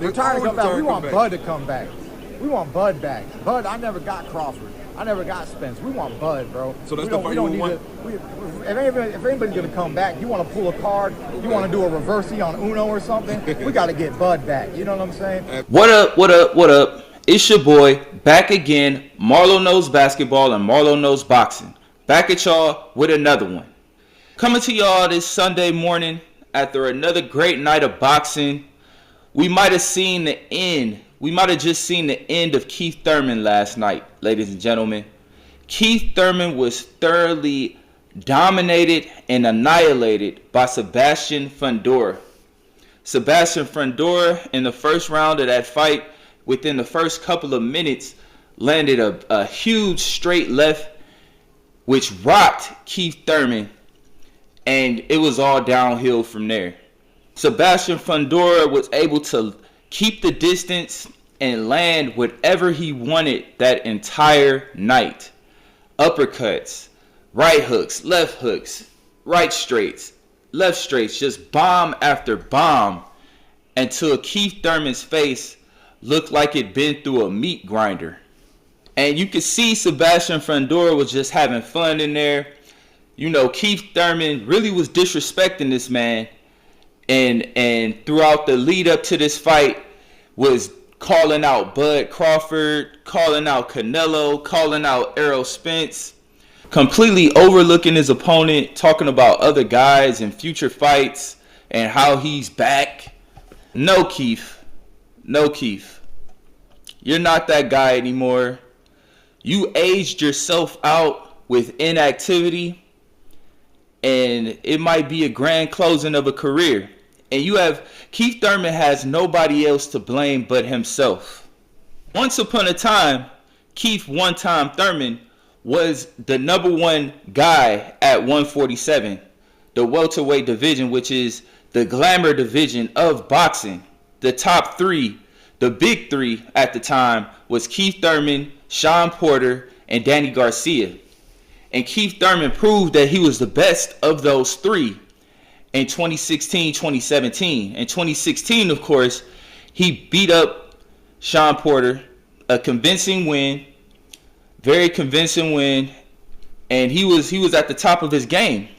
Retired to come back. We want Bud to come back. We want Bud back. Bud, I never got Crawford. I never got Spence. We want Bud, bro. So that's the fight you want? If anybody's going to come back, you want to pull a card, you want to do a reversey on Uno or something, we got to get Bud back. You know what I'm saying? What up, what up, what up? It's your boy, back again. Marlo Knows Basketball and Marlo Knows Boxing. Back at y'all with another one. Coming to y'all this Sunday morning after another great night of boxing. We might have seen the end. We might have just seen the end of Keith Thurman last night, ladies and gentlemen. Keith Thurman was thoroughly dominated and annihilated by Sebastian Fundora. Sebastian Fundora, in the first round of that fight, within the first couple of minutes, landed a huge straight left, which rocked Keith Thurman, and it was all downhill from there. Sebastian Fundora was able to keep the distance and land whatever he wanted that entire night. Uppercuts, right hooks, right straights, left straights, just bomb after bomb until Keith Thurman's face looked like it'd been through a meat grinder. And you could see Sebastian Fundora was just having fun in there. You know, Keith Thurman really was disrespecting this man. And throughout the lead up to this fight was calling out Bud Crawford, calling out Canelo, calling out Errol Spence, completely overlooking his opponent, talking about other guys and future fights and how he's back. No, Keith. No, Keith. You're not that guy anymore. You aged yourself out with inactivity, and it might be a grand closing of a career. And Keith Thurman has nobody else to blame but himself. Once upon a time, Keith one-time Thurman was the number one guy at 147, the welterweight division, which is the glamour division of boxing. The top three, the big three at the time, was Keith Thurman, Shawn Porter, and Danny Garcia. And Keith Thurman proved that he was the best of those three in 2016, 2017. In 2016, of course, he beat up Shawn Porter, a convincing win, very convincing win, and he was at the top of his game.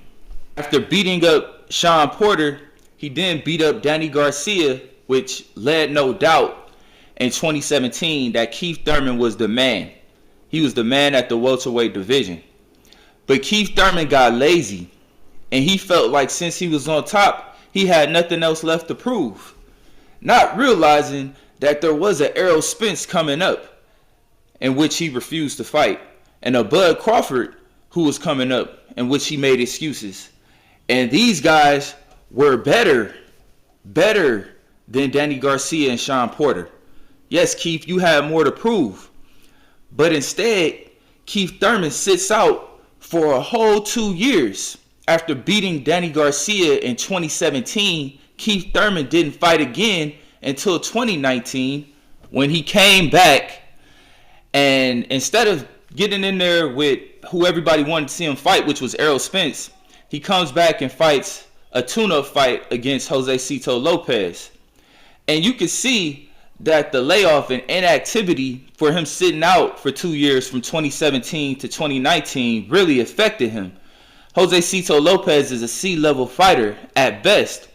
After beating up Shawn Porter, he then beat up Danny Garcia, which led no doubt in 2017 that Keith Thurman was the man. He was the man at the welterweight division. But Keith Thurman got lazy, and he felt like since he was on top, he had nothing else left to prove. Not realizing that there was an Errol Spence coming up, in which he refused to fight, and a Bud Crawford who was coming up, in which he made excuses. And these guys were better than Danny Garcia and Shawn Porter. Yes, Keith, you had more to prove. But instead, Keith Thurman sits out for a whole 2 years. After beating Danny Garcia in 2017, Keith Thurman didn't fight again until 2019 when he came back. And instead of getting in there with who everybody wanted to see him fight, which was Errol Spence, he comes back and fights a tune-up fight against Jose Cito Lopez. And you can see that the layoff and inactivity for him sitting out for 2 years from 2017 to 2019 really affected him. Jose Cito Lopez is a C-level fighter at best,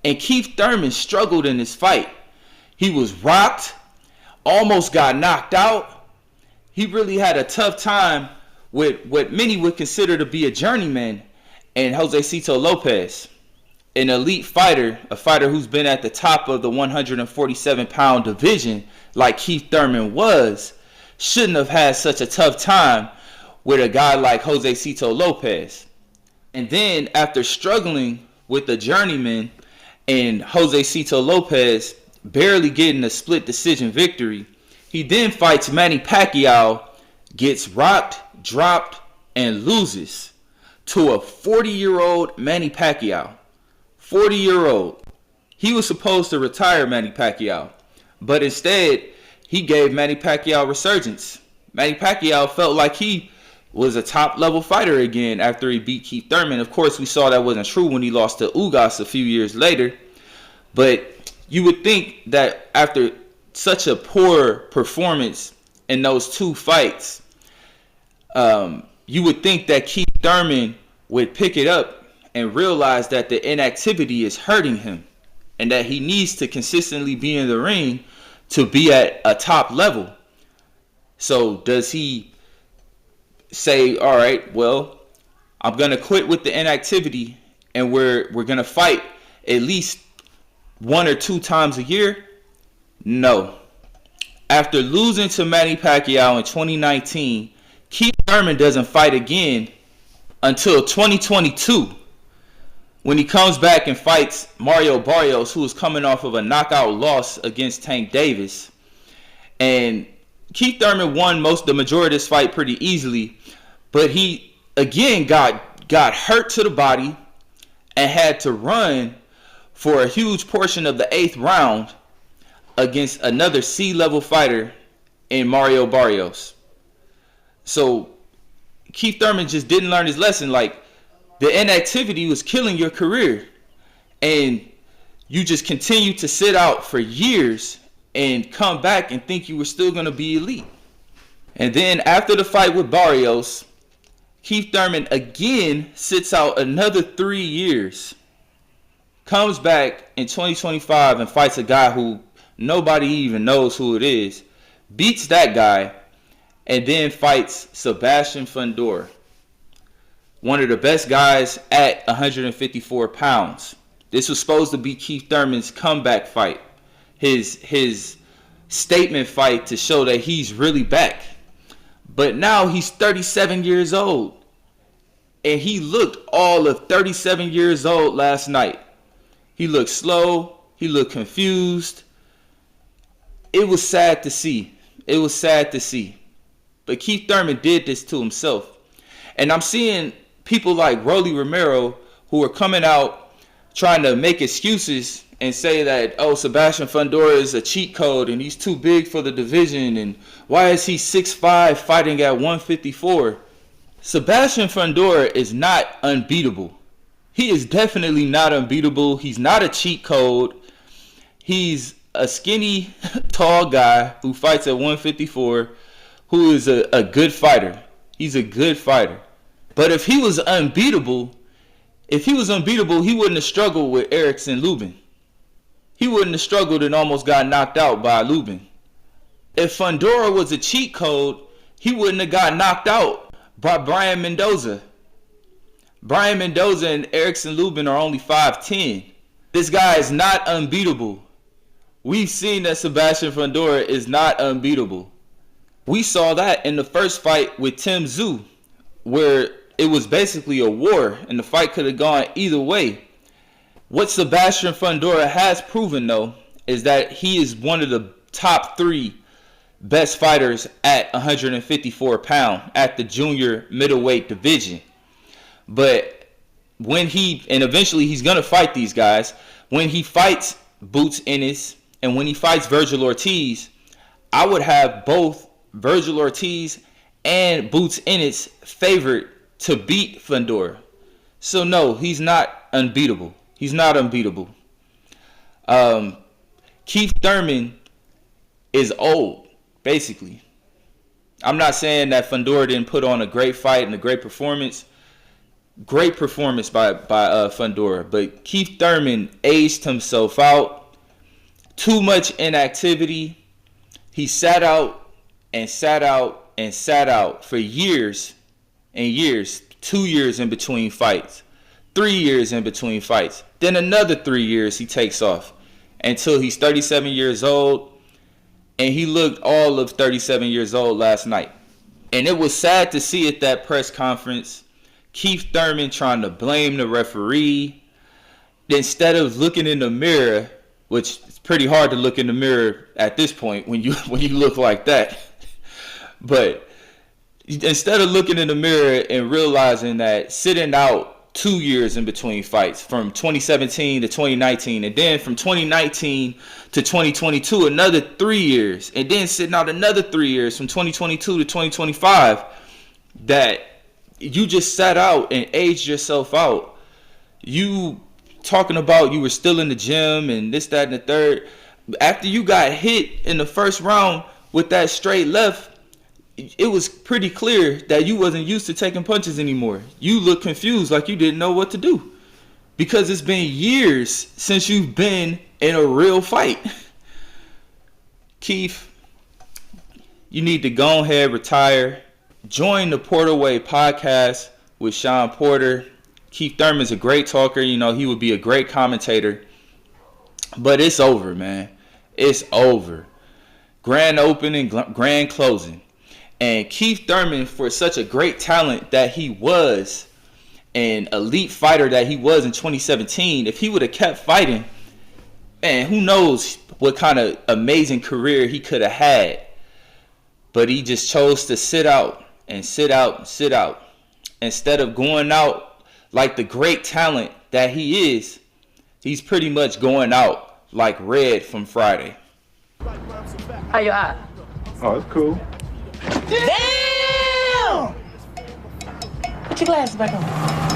and Keith Thurman struggled in this fight. He was rocked, almost got knocked out. He really had a tough time with what many would consider to be a journeyman and Jose Cito Lopez, an elite fighter, a fighter who's been at the top of the 147-pound division like Keith Thurman was, shouldn't have had such a tough time with a guy like Jose Cito Lopez. And then after struggling with the journeyman and Jose Cito Lopez barely getting a split decision victory, he then fights Manny Pacquiao, gets rocked, dropped, and loses to a 40-year-old Manny Pacquiao. 40-year-old. He was supposed to retire Manny Pacquiao, but instead he gave Manny Pacquiao resurgence. Manny Pacquiao felt like he was a top-level fighter again after he beat Keith Thurman. Of course, we saw that wasn't true when he lost to Ugas a few years later. But you would think that after such a poor performance in those two fights, you would think that Keith Thurman would pick it up and realize that the inactivity is hurting him and that he needs to consistently be in the ring to be at a top level. So does he say, all right, well, I'm going to quit with the inactivity and we're going to fight at least 1 or 2 times a year? No. After losing to Manny Pacquiao in 2019, Keith Thurman doesn't fight again until 2022 when he comes back and fights Mario Barrios, who is coming off of a knockout loss against Tank Davis. And Keith Thurman won the majority of this fight pretty easily, but he again got hurt to the body and had to run for a huge portion of the 8th round against another C-level fighter in Mario Barrios. So Keith Thurman just didn't learn his lesson. Like, the inactivity was killing your career, and you just continue to sit out for years and come back and think you were still going to be elite. And then after the fight with Barrios, Keith Thurman again sits out another 3 years, comes back in 2025 and fights a guy who nobody even knows who it is, beats that guy, and then fights Sebastian Fundora, one of the best guys at 154 pounds. This was supposed to be Keith Thurman's comeback fight, his statement fight to show that he's really back. But now he's 37 years old, and he looked all of 37 years old last night. He looked slow, he looked confused. It was sad to see. It was sad to see. But Keith Thurman did this to himself. And I'm seeing people like Rolly Romero who are coming out trying to make excuses and say that, oh, Sebastian Fundora is a cheat code and he's too big for the division, and why is he 6'5" fighting at 154? Sebastian Fundora is not unbeatable. He is definitely not unbeatable. He's not a cheat code. He's a skinny, tall guy who fights at 154, who is a good fighter. He's a good fighter. But if he was unbeatable, he wouldn't have struggled with Erickson Lubin. He wouldn't have struggled and almost got knocked out by Lubin. If Fundora was a cheat code, he wouldn't have got knocked out by Brian Mendoza. Brian Mendoza and Erickson Lubin are only 5'10". This guy is not unbeatable. We've seen that Sebastian Fundora is not unbeatable. We saw that in the first fight with Tim Tszyu, where it was basically a war and the fight could have gone either way. What Sebastian Fundora has proven, though, is that he is one of the top 3 best fighters at 154 pounds at the junior middleweight division. But eventually he's going to fight these guys. When he fights Boots Ennis and when he fights Virgil Ortiz, I would have both Virgil Ortiz and Boots Ennis favored to beat Fundora. So no, he's not unbeatable. He's not unbeatable. Keith Thurman is old, basically. I'm not saying that Fundora didn't put on a great fight and a great performance. Great performance by Fundora. But Keith Thurman aged himself out. Too much inactivity. He sat out and sat out and sat out for years and years. 2 years in between fights. 3 years in between fights. Then another 3 years he takes off until he's 37 years old. And he looked all of 37 years old last night. And it was sad to see at that press conference Keith Thurman trying to blame the referee instead of looking in the mirror, which it's pretty hard to look in the mirror at this point when you look like that. But instead of looking in the mirror and realizing that sitting out 2 years in between fights, from 2017 to 2019, and then from 2019 to 2022, another 3 years, and then sitting out another 3 years from 2022 to 2025, that you just sat out and aged yourself out. You talking about you were still in the gym and this, that, and the third. After you got hit in the first round with that straight left, it was pretty clear that you wasn't used to taking punches anymore. You look confused, like you didn't know what to do. Because it's been years since you've been in a real fight. Keith, you need to go ahead, retire. Join the Porter Way podcast with Sean Porter. Keith Thurman's a great talker. You know, he would be a great commentator. But it's over, man. It's over. Grand opening, grand closing. And Keith Thurman, for such a great talent that he was, an elite fighter that he was in 2017, if he would have kept fighting, man, who knows what kind of amazing career he could have had. But he just chose to sit out and sit out and sit out. Instead of going out like the great talent that he is, he's pretty much going out like Red from Friday. How you at? Oh, it's cool. Damn! Put your glasses back on.